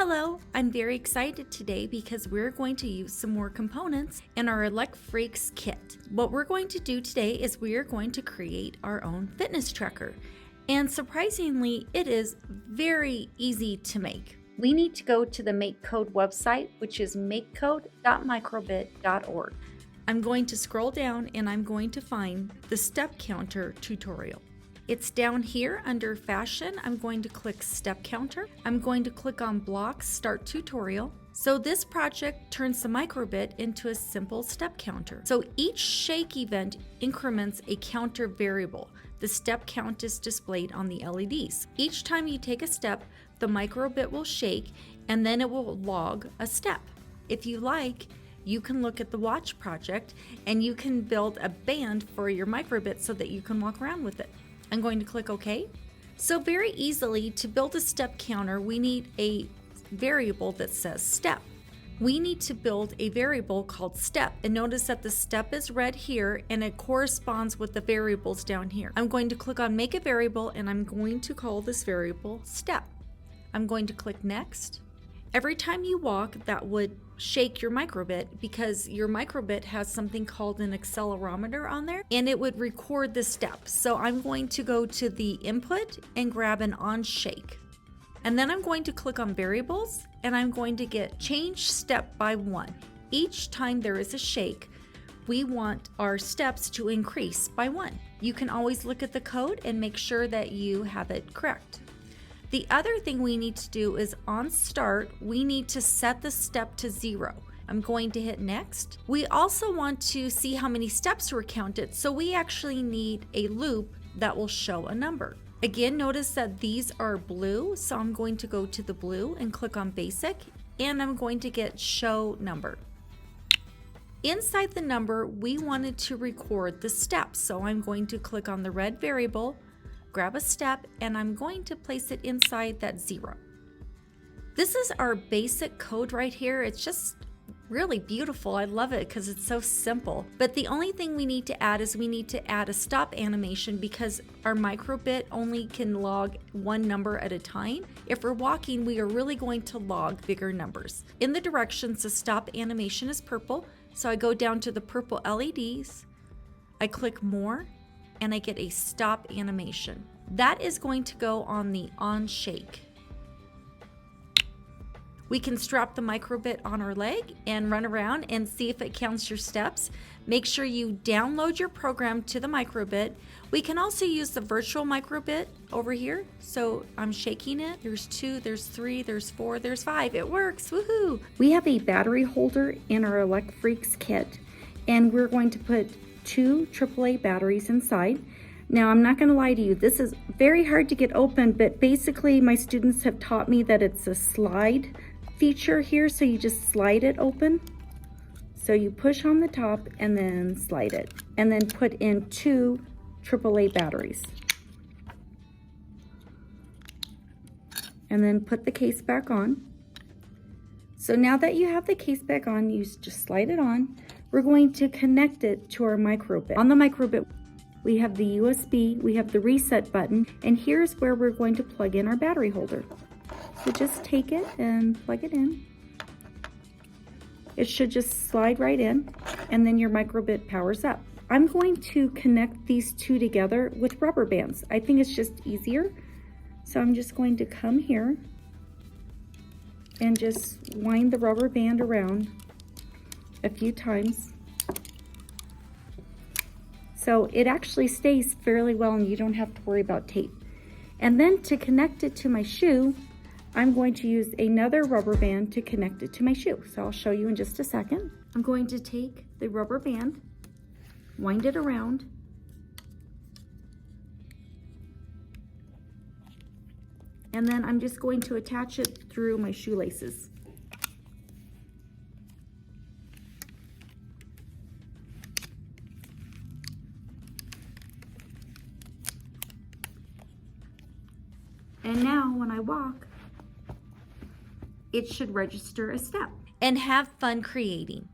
Hello, I'm very excited today because we're going to use some more components in our ELECFREAKS kit. What we're going to do today is we are going to create our own fitness tracker. And surprisingly, it is very easy to make. We need to go to the MakeCode website, which is makecode.microbit.org. I'm going to scroll down and I'm going to find the step counter tutorial. It's down here under Fashion. I'm going to click Step Counter. I'm going to click on Blocks Start Tutorial. So this project turns the microbit into a simple step counter. So each shake event increments a counter variable. The step count is displayed on the LEDs. Each time you take a step, the microbit will shake and then it will log a step. If you like, you can look at the watch project and you can build a band for your microbit so that you can walk around with it. I'm going to click OK. So very easily, to build a step counter, we need a variable that says step. We need to build a variable called step, and notice that the step is red here and it corresponds with the variables down here. I'm going to click on Make a Variable and I'm going to call this variable step. I'm going to click Next. Every time you walk, that would shake your microbit because your microbit has something called an accelerometer on there and it would record the steps. So I'm going to go to the input and grab an on shake. And then I'm going to click on variables and I'm going to get change step by 1. Each time there is a shake, we want our steps to increase by 1. You can always look at the code and make sure that you have it correct. The other thing we need to do is on start, we need to set the step to 0. I'm going to hit next. We also want to see how many steps were counted, so we actually need a loop that will show a number. Again, notice that these are blue, so I'm going to go to the blue and click on basic, and I'm going to get show number. Inside the number, we wanted to record the steps, so I'm going to click on the red variable, grab a step, and I'm going to place it inside that 0. This is our basic code right here. It's just really beautiful. I love it because it's so simple. But the only thing we need to add is we need to add a stop animation because our microbit only can log one number at a time. If we're walking, we are really going to log bigger numbers. In the directions, the stop animation is purple. So I go down to the purple LEDs, I click More, and I get a stop animation. That is going to go on the on shake. We can strap the microbit on our leg and run around and see if it counts your steps. Make sure you download your program to the microbit. We can also use the virtual microbit over here. So I'm shaking it. There's 2, there's 3, there's 4, there's 5. It works, woohoo! We have a battery holder in our ELECFREAKS kit, and we're going to put 2 AAA batteries inside. Now, I'm not going to lie to you, this is very hard to get open, but basically my students have taught me that it's a slide feature here, so you just slide it open. So you push on the top and then slide it, and then put in 2 AAA batteries. And then put the case back on. So now that you have the case back on, you just slide it on. We're going to connect it to our microbit. On the microbit, we have the USB, we have the reset button, and here's where we're going to plug in our battery holder. So just take it and plug it in. It should just slide right in, and then your microbit powers up. I'm going to connect these 2 together with rubber bands. I think it's just easier. So I'm just going to come here and just wind the rubber band around a few times. So it actually stays fairly well and you don't have to worry about tape. And then to connect it to my shoe, I'm going to use another rubber band to connect it to my shoe. So I'll show you in just a second. I'm going to take the rubber band, wind it around, and then I'm just going to attach it through my shoelaces. And now when I walk, it should register a step. And have fun creating.